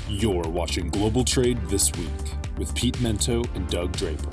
You're watching Global Trade This Week with Pete Mento and Doug Draper.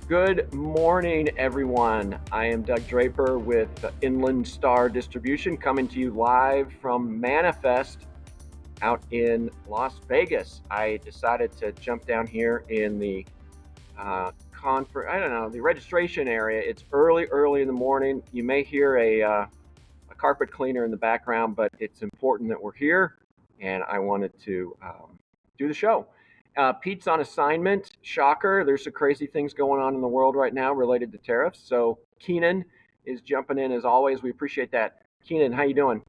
Good morning, everyone. I am Doug Draper with Inland Star Distribution, coming to you live from Manifest out in Las Vegas. I decided to jump down here in the the registration area. It's early in the morning. You may hear a carpet cleaner in the background, but it's important that we're here, and I wanted to do the show. Pete's on assignment. Shocker. There's some crazy things going on in the world right now related to tariffs. So Keenan is jumping in as always. We appreciate that. Keenan, how you doing?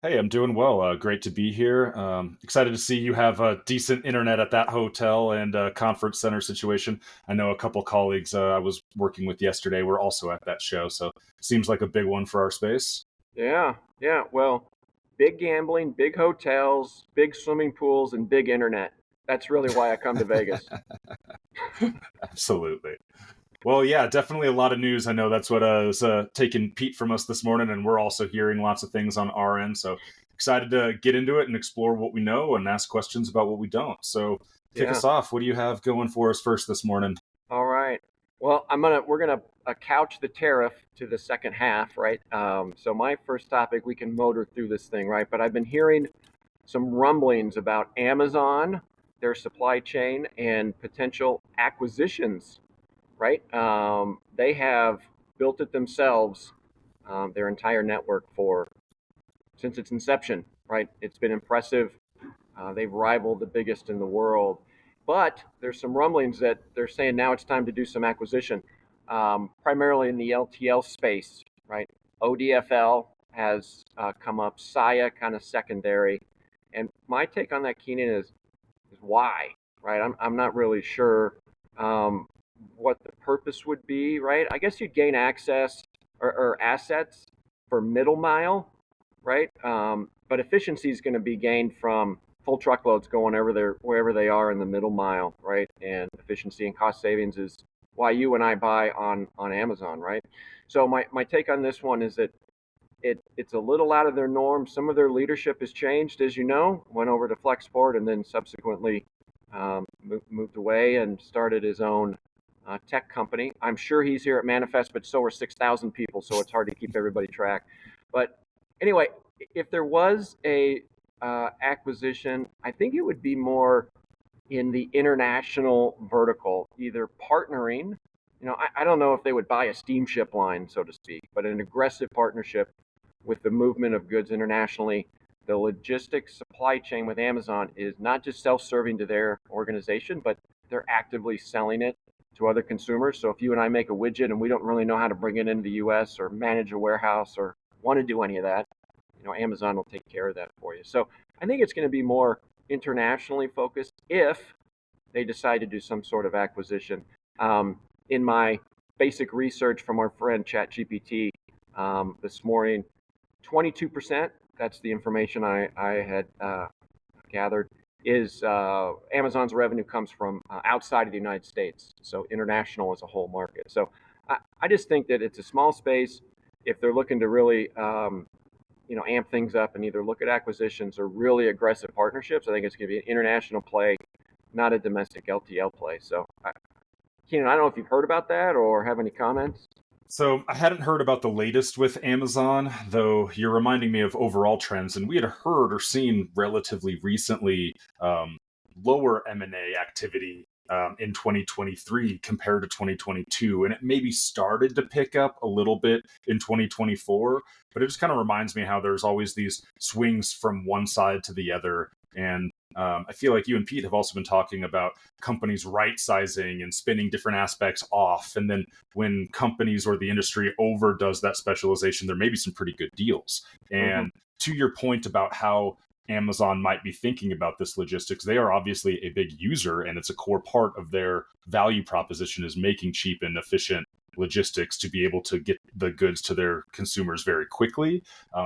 Hey, I'm doing well. Great to be here. Excited to see you have a decent internet at that hotel and conference center situation. I know a couple colleagues I was working with yesterday were also at that show, so seems like a big one for our space. Yeah. Well, big gambling, big hotels, big swimming pools, and big internet. That's really why I come to Vegas. Absolutely. Well, yeah, definitely a lot of news. I know that's what is taking Pete from us this morning, and we're also hearing lots of things on our end. So excited to get into it and explore what we know and ask questions about what we don't. So kick us off. What do you have going for us first this morning? All right. Well, we're gonna couch the tariff to the second half, right? So my first topic, we can motor through this thing, right? But I've been hearing some rumblings about Amazon, their supply chain, and potential acquisitions, right? They have built it themselves, their entire network since its inception, right? It's been impressive. They've rivaled the biggest in the world. But there's some rumblings that they're saying now it's time to do some acquisition, primarily in the LTL space, right? ODFL has come up, Saya kind of secondary. And my take on that, Keenan, is why, right? I'm not really sure what the purpose would be, right? I guess you'd gain access or assets for middle mile, right? But efficiency is going to be gained from full truckloads going wherever they are in the middle mile, right? And efficiency and cost savings is why you and I buy on Amazon, right? So my take on this one is that it's a little out of their norm. Some of their leadership has changed, as you know, went over to Flexport and then subsequently moved away and started his own tech company. I'm sure he's here at Manifest, but so are 6,000 people, so it's hard to keep everybody track. But anyway, if there was a acquisition, I think it would be more in the international vertical, either partnering. I don't know if they would buy a steamship line, so to speak, but an aggressive partnership with the movement of goods internationally. The logistics supply chain with Amazon is not just self-serving to their organization, but they're actively selling it to other consumers. So if you and I make a widget and we don't really know how to bring it into the US or manage a warehouse or want to do any of that, Amazon will take care of that for you. So I think it's going to be more internationally focused if they decide to do some sort of acquisition. In my basic research from our friend ChatGPT this morning, 22%, that's the information I had gathered, is Amazon's revenue comes from outside of the United States, so international as a whole market. So I just think that it's a small space. If they're looking to really amp things up and either look at acquisitions or really aggressive partnerships, I think it's going to be an international play, not a domestic LTL play. So, Keenan, I don't know if you've heard about that or have any comments. So I hadn't heard about the latest with Amazon, though you're reminding me of overall trends, and we had heard or seen relatively recently lower M&A activity in 2023 compared to 2022, and it maybe started to pick up a little bit in 2024, but it just kind of reminds me how there's always these swings from one side to the other. And I feel like you and Pete have also been talking about companies right-sizing and spinning different aspects off. And then when companies or the industry overdoes that specialization, there may be some pretty good deals. And to your point about how Amazon might be thinking about this logistics, they are obviously a big user, and it's a core part of their value proposition is making cheap and efficient logistics to be able to get the goods to their consumers very quickly.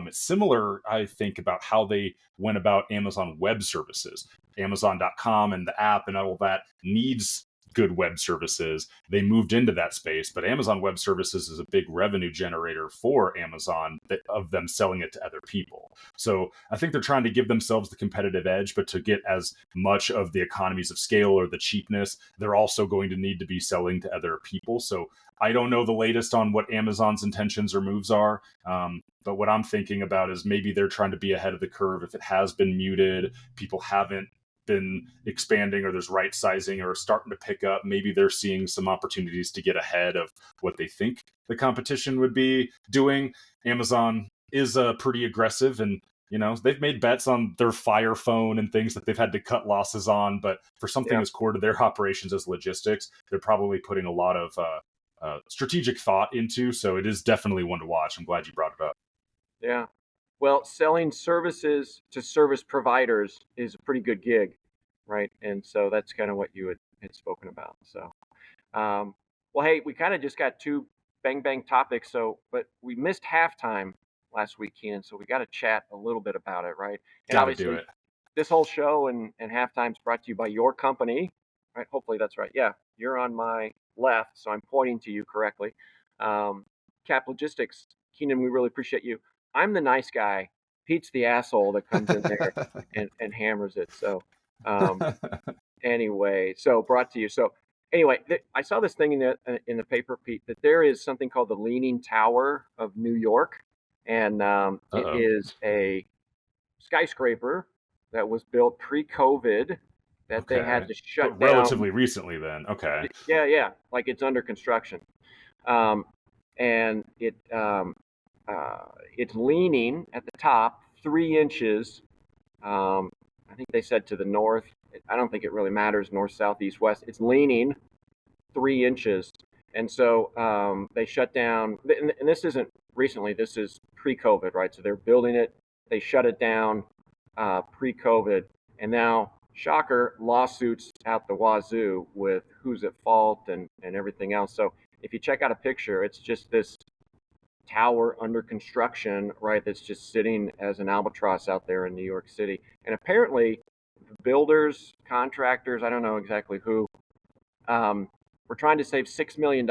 It's similar, I think, about how they went about Amazon Web Services. Amazon.com and the app and all that needs good web services. They moved into that space, but Amazon Web Services is a big revenue generator for Amazon of them selling it to other people. So I think they're trying to give themselves the competitive edge, but to get as much of the economies of scale or the cheapness, they're also going to need to be selling to other people. So I don't know the latest on what Amazon's intentions or moves are, but what I'm thinking about is maybe they're trying to be ahead of the curve. If it has been muted, people haven't been expanding, or there's right sizing or starting to pick up, maybe they're seeing some opportunities to get ahead of what they think the competition would be doing. Amazon is pretty aggressive, and they've made bets on their Fire Phone and things that they've had to cut losses on, but for something as core to their operations as logistics, they're probably putting a lot of strategic thought into. So it is definitely one to watch. I'm glad you brought it up. Yeah. Well, selling services to service providers is a pretty good gig, right? And so that's kind of what you had spoken about. So, well, hey, we kind of just got two bang topics. So, but we missed halftime last week, Keenan. So we got to chat a little bit about it, right? And Gotta obviously, do it. this whole show and halftime is brought to you by your company, right? Hopefully that's right. Yeah, you're on my left, so I'm pointing to you correctly. Cap Logistics, Keenan, we really appreciate you. I'm the nice guy. Pete's the asshole that comes in there and hammers it. So anyway, so brought to you. So anyway, I saw this thing in the paper, Pete, that there is something called the Leaning Tower of New York, and it is a skyscraper that was built pre-COVID that they had to shut down relatively recently. Then, okay, yeah, like it's under construction, and it's leaning at the top 3 inches. I think they said to the north. I don't think it really matters, north, south, east, west. It's leaning 3 inches. And so they shut down, and this isn't recently, this is pre-COVID, right? So they're building it, they shut it down pre-COVID, and now, shocker, lawsuits out the wazoo with who's at fault and everything else. So if you check out a picture, it's just this tower under construction, right, that's just sitting as an albatross out there in New York City. And apparently, builders, contractors, I don't know exactly who, we're trying to save $6 million.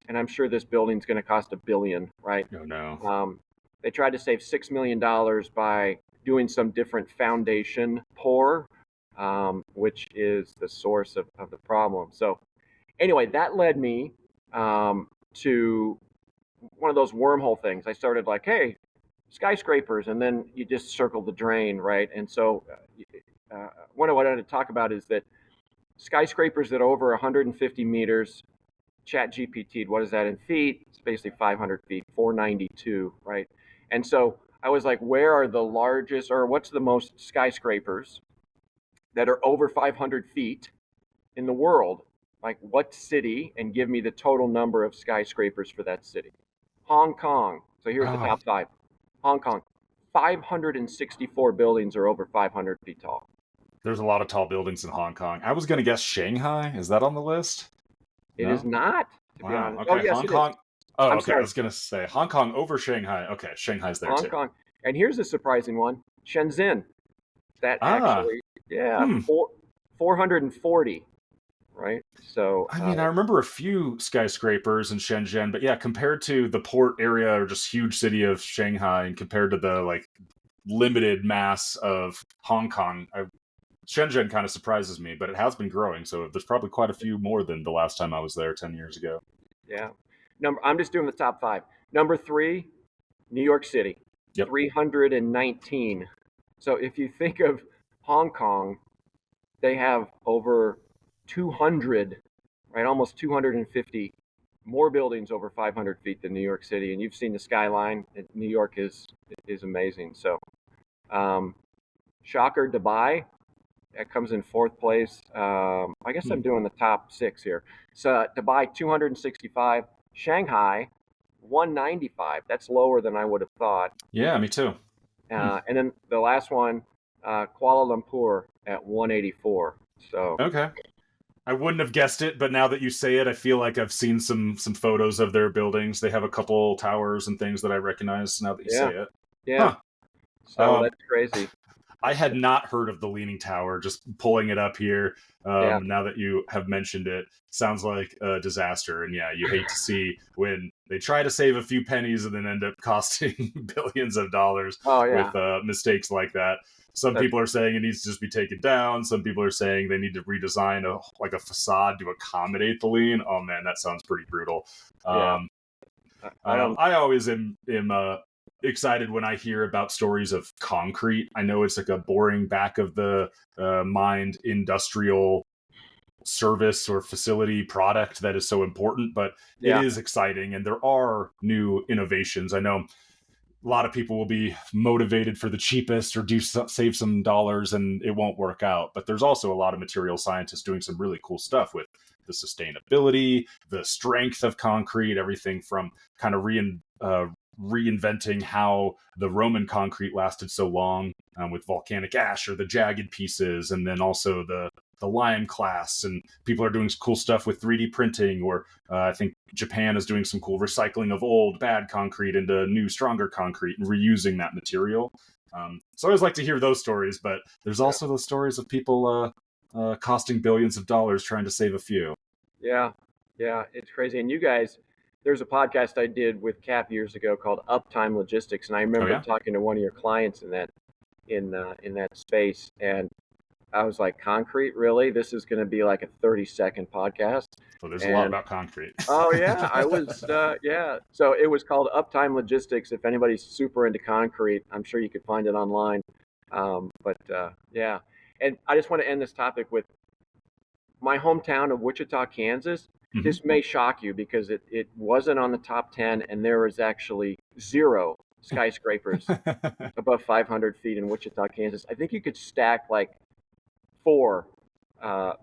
And I'm sure this building's going to cost $1 billion, right? Oh, no. They tried to save $6 million by doing some different foundation pour, which is the source of the problem. So anyway, that led me to one of those wormhole things. I started like, hey, skyscrapers, and then you just circle the drain, right? And so what I wanted to talk about is that skyscrapers that are over 150 meters, ChatGPT, what is that in feet? It's basically 500 feet, 492, right? And so I was like, where are the largest, or what's the most skyscrapers that are over 500 feet in the world? Like what city, and give me the total number of skyscrapers for that city. Hong Kong. So here's the top 5. Hong Kong. 564 buildings are over 500 feet tall. There's a lot of tall buildings in Hong Kong. I was going to guess Shanghai. Is that on the list? It is not, to be honest. Okay. Oh, yes, Hong Kong. Oh, okay. Sorry. I was going to say Hong Kong over Shanghai. Okay, Shanghai's there too. Hong Kong. And here's a surprising one. Shenzhen. That actually, 440, right? So I mean, I remember a few skyscrapers in Shenzhen, but yeah, compared to the port area or just huge city of Shanghai, and compared to the like limited mass of Hong Kong, Shenzhen kind of surprises me, but it has been growing, so there's probably quite a few more than the last time I was there 10 years ago. Yeah. I'm just doing the top 5. Number 3, New York City. Yep. 319. So if you think of Hong Kong, they have over 200, right? Almost 250 more buildings over 500 feet than New York City. And you've seen the skyline. New York is amazing. So, shocker, Dubai. That comes in 4th place. I guess I'm doing the top 6 here. So Dubai, 265. Shanghai, 195. That's lower than I would have thought. Yeah, me too. And then the last one, Kuala Lumpur at 184. So okay. I wouldn't have guessed it, but now that you say it, I feel like I've seen some photos of their buildings. They have a couple towers and things that I recognize now that you say it. Yeah. Huh. So that's crazy. I had not heard of the Leaning Tower. Just pulling it up here. Yeah. Now that you have mentioned it, sounds like a disaster. And yeah, you hate to see when they try to save a few pennies and then end up costing billions of dollars Oh yeah. with mistakes like that. Some people are saying it needs to just be taken down. Some people are saying they need to redesign a facade to accommodate the lean. Oh man, that sounds pretty brutal. Yeah. I always am excited when I hear about stories of concrete. I know it's like a boring back of the mind industrial service or facility product that is so important, but it is exciting, and there are new innovations. I know a lot of people will be motivated for the cheapest or save some dollars, and it won't work out. But there's also a lot of material scientists doing some really cool stuff with the sustainability, the strength of concrete, everything from kind of reinventing how the Roman concrete lasted so long with volcanic ash or the jagged pieces, and then also the lime class. And people are doing cool stuff with 3D printing, or I think Japan is doing some cool recycling of old bad concrete into new stronger concrete and reusing that material. So I always like to hear those stories, but there's also those stories of people costing billions of dollars trying to save a few. Yeah, it's crazy. And you guys, there's a podcast I did with Cap years ago called Uptime Logistics, and I remember talking to one of your clients in that space, and I was like, concrete, really? This is going to be like a 30-second podcast? So there's a lot about concrete. Oh yeah, I was yeah. So it was called Uptime Logistics. If anybody's super into concrete, I'm sure you could find it online. But yeah, and I just want to end this topic with my hometown of Wichita, Kansas. Mm-hmm. This may shock you because it wasn't on the top 10, and there was actually 0 skyscrapers above 500 feet in Wichita, Kansas. I think you could stack like 4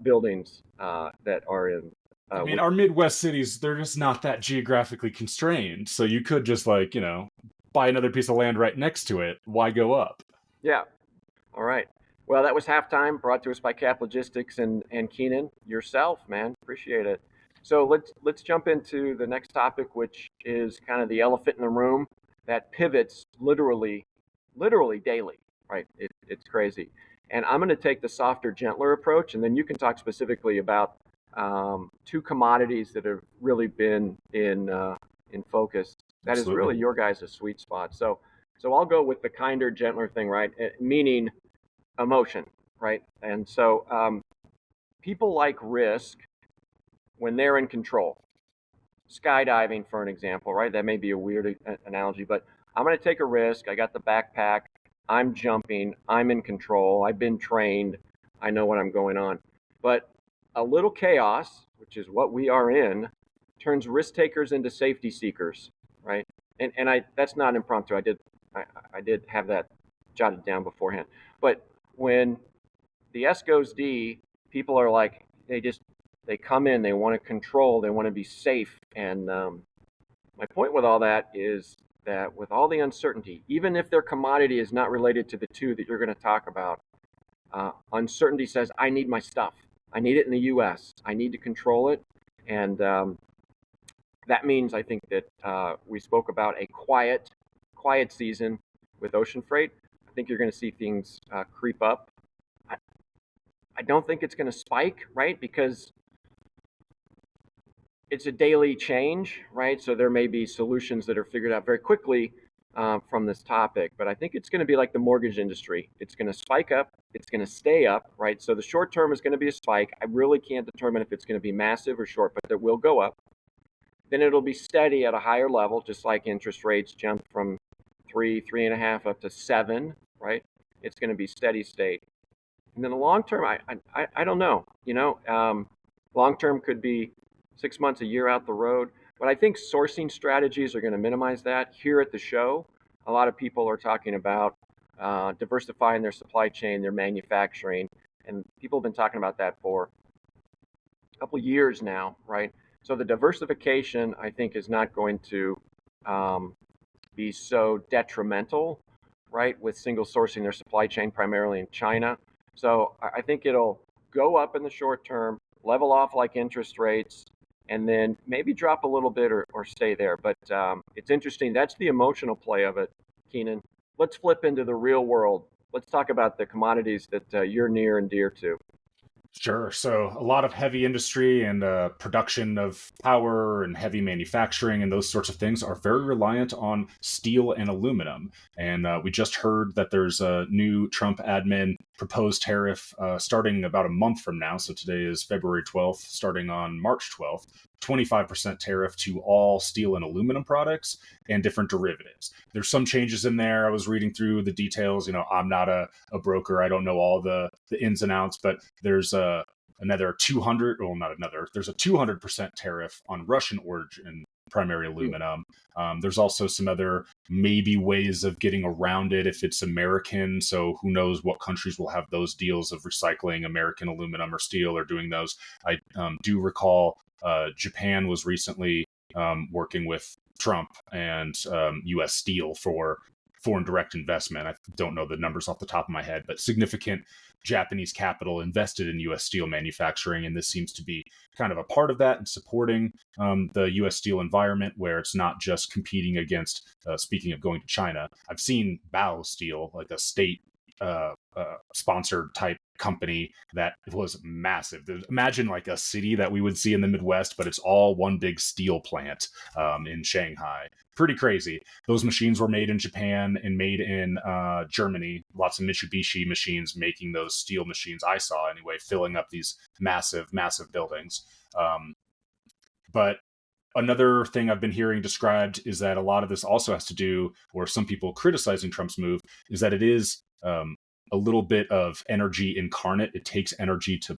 buildings that are in. I mean, our Midwest cities, they're just not that geographically constrained. So you could just buy another piece of land right next to it. Why go up? Yeah. All right. Well, that was halftime, brought to us by Cap Logistics and Keenan. Yourself, man. Appreciate it. So let's jump into the next topic, which is kind of the elephant in the room that pivots literally daily, right? It's crazy. And I'm going to take the softer, gentler approach, and then you can talk specifically about 2 commodities that have really been in focus. That Absolutely. is really your guys' sweet spot. So I'll go with the kinder, gentler thing, right? Meaning emotion, right? And so people like risk when they're in control. Skydiving, for an example, right? That may be a weird analogy, but I'm going to take a risk. I got the backpack. I'm jumping. I'm in control. I've been trained. I know what I'm going on. But a little chaos, which is what we are in, turns risk takers into safety seekers, right? And that's not impromptu. I did have that jotted down beforehand. But when the S goes D, people are like, they come in, they want to control, they want to be safe. And my point with all that is that with all the uncertainty, even if their commodity is not related to the 2 that you're going to talk about, uncertainty says, I need my stuff. I need it in the U.S. I need to control it. And that means, I think, that we spoke about a quiet season with ocean freight. I think you're going to see things creep up. I don't think it's going to spike, right? Because it's a daily change, right? So there may be solutions that are figured out very quickly from this topic, but I think it's going to be like the mortgage industry. It's going to spike up, it's going to stay up, right? So the short term is going to be a spike. I really can't determine if it's going to be massive or short, but it will go up. Then it'll be steady at a higher level, just like interest rates jumped from 3.5 up to 7, right? It's going to be steady state. And then the long term, I don't know. Long term could be 6 months, a year out the road. But I think sourcing strategies are going to minimize that. Here at the show, a lot of people are talking about diversifying their supply chain, their manufacturing, and people have been talking about that for a couple of years now, right? So the diversification, I think, is not going to be so detrimental, right, with single sourcing their supply chain primarily in China. So I think it'll go up in the short term, level off like interest rates, and then maybe drop a little bit or stay there. But it's interesting. That's the emotional play of it, Keenan. Let's flip into the real world let's talk about the commodities that you're near and dear to. Sure. So a lot of heavy industry and production of power and heavy manufacturing and those sorts of things are very reliant on steel and aluminum. And we just heard that there's a new Trump admin proposed tariff starting about a month from now. So today is February 12th, starting on March 12th. 25% tariff to all steel and aluminum products and different derivatives. There's some changes in there. I was reading through the details. I'm not a broker. I don't know all the ins and outs, but there's another 200, well, not another, there's a 200% tariff on Russian origin primary aluminum. There's also some other maybe ways of getting around it if it's American. So who knows what countries will have those deals of recycling American aluminum or steel or doing those. I do recall Japan was recently working with Trump and U.S. Steel for foreign direct investment. I don't know the numbers off the top of my head, but significant Japanese capital invested in U.S. steel manufacturing. And this seems to be kind of a part of that and supporting the U.S. steel environment where it's not just competing against, speaking of going to China, I've seen Bao Steel, like a state sponsored type company that was massive. Imagine like a city that we would see in the Midwest, but it's all one big steel plant in Shanghai. Pretty crazy. Those machines were made in Japan and made in Germany. Lots of Mitsubishi machines making those steel machines I saw anyway, filling up these massive buildings. But another thing I've been hearing described is that a lot of this also has to do, or some people criticizing Trump's move, is that it is a little bit of energy incarnate. It takes energy to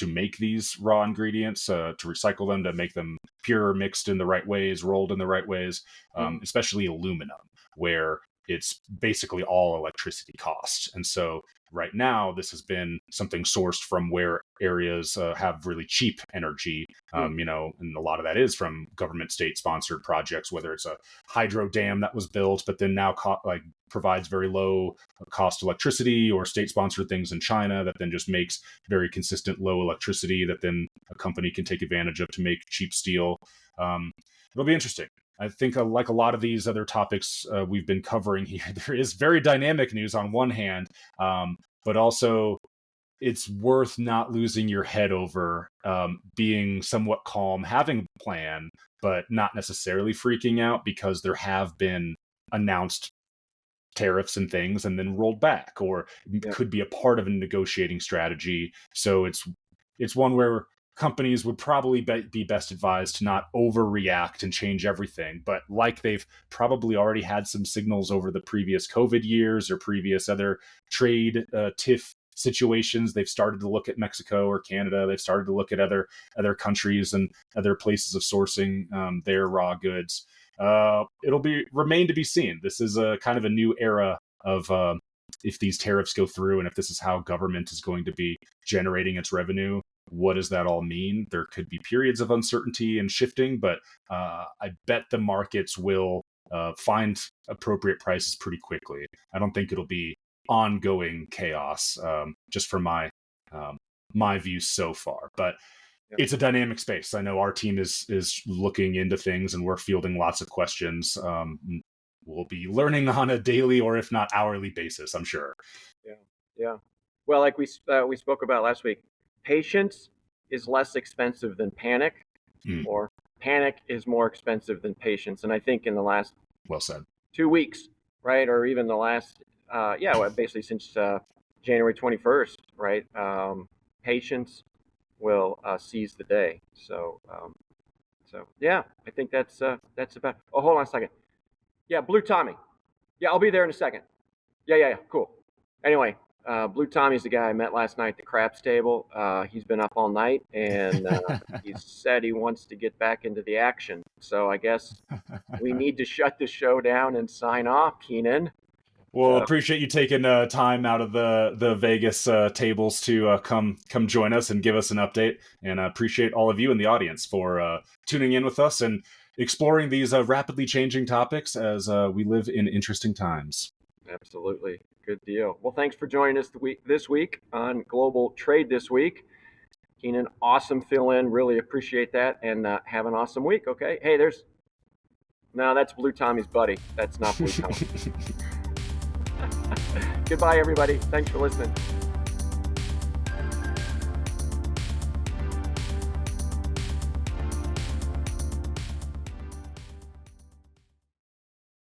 make these raw ingredients, to recycle them, to make them pure, mixed in the right ways, rolled in the right ways, especially aluminum, where it's basically all electricity cost. And so right now, this has been something sourced from where areas have really cheap energy, and a lot of that is from government state-sponsored projects, whether it's a hydro dam that was built, but then now provides very low cost electricity, or state-sponsored things in China that then just makes very consistent low electricity that then a company can take advantage of to make cheap steel. It'll be interesting. I think like a lot of these other topics we've been covering here, there is very dynamic news on one hand, but also it's worth not losing your head over, being somewhat calm, having a plan, but not necessarily freaking out, because there have been announced tariffs and things and then rolled back, or could be a part of a negotiating strategy. So it's one where companies would probably be best advised to not overreact and change everything. But like they've probably already had some signals over the previous COVID years or previous other trade tiff situations, they've started to look at Mexico or Canada. They've started to look at other countries and other places of sourcing their raw goods. It'll remain to be seen. This is a kind of a new era of if these tariffs go through and if this is how government is going to be generating its revenue. What does that all mean? There could be periods of uncertainty and shifting, but I bet the markets will find appropriate prices pretty quickly. I don't think it'll be ongoing chaos, just from my view so far. But it's a dynamic space. I know our team is looking into things, and we're fielding lots of questions. We'll be learning on a daily, or if not hourly basis, I'm sure. Yeah. Well, like we spoke about last week, patience is less expensive than panic, or panic is more expensive than patience. And I think in the last 2 weeks, right, or even the last, basically since January 21st, right, patience will seize the day. So yeah, I think that's about. Oh, hold on a second. Yeah, Blue Tommy. Yeah, I'll be there in a second. Yeah, cool. Anyway. Blue Tommy's the guy I met last night at the craps table. He's been up all night, and he said he wants to get back into the action. So I guess we need to shut the show down and sign off, Keenan. Well, appreciate you taking time out of the Vegas tables to come join us and give us an update. And I appreciate all of you in the audience for tuning in with us and exploring these rapidly changing topics as we live in interesting times. Absolutely. Good deal. Well, thanks for joining us this week on Global Trade This Week. Keenan, awesome fill in. Really appreciate that. And have an awesome week, okay? Hey, that's Blue Tommy's buddy. That's not Blue Tommy. Goodbye, everybody. Thanks for listening.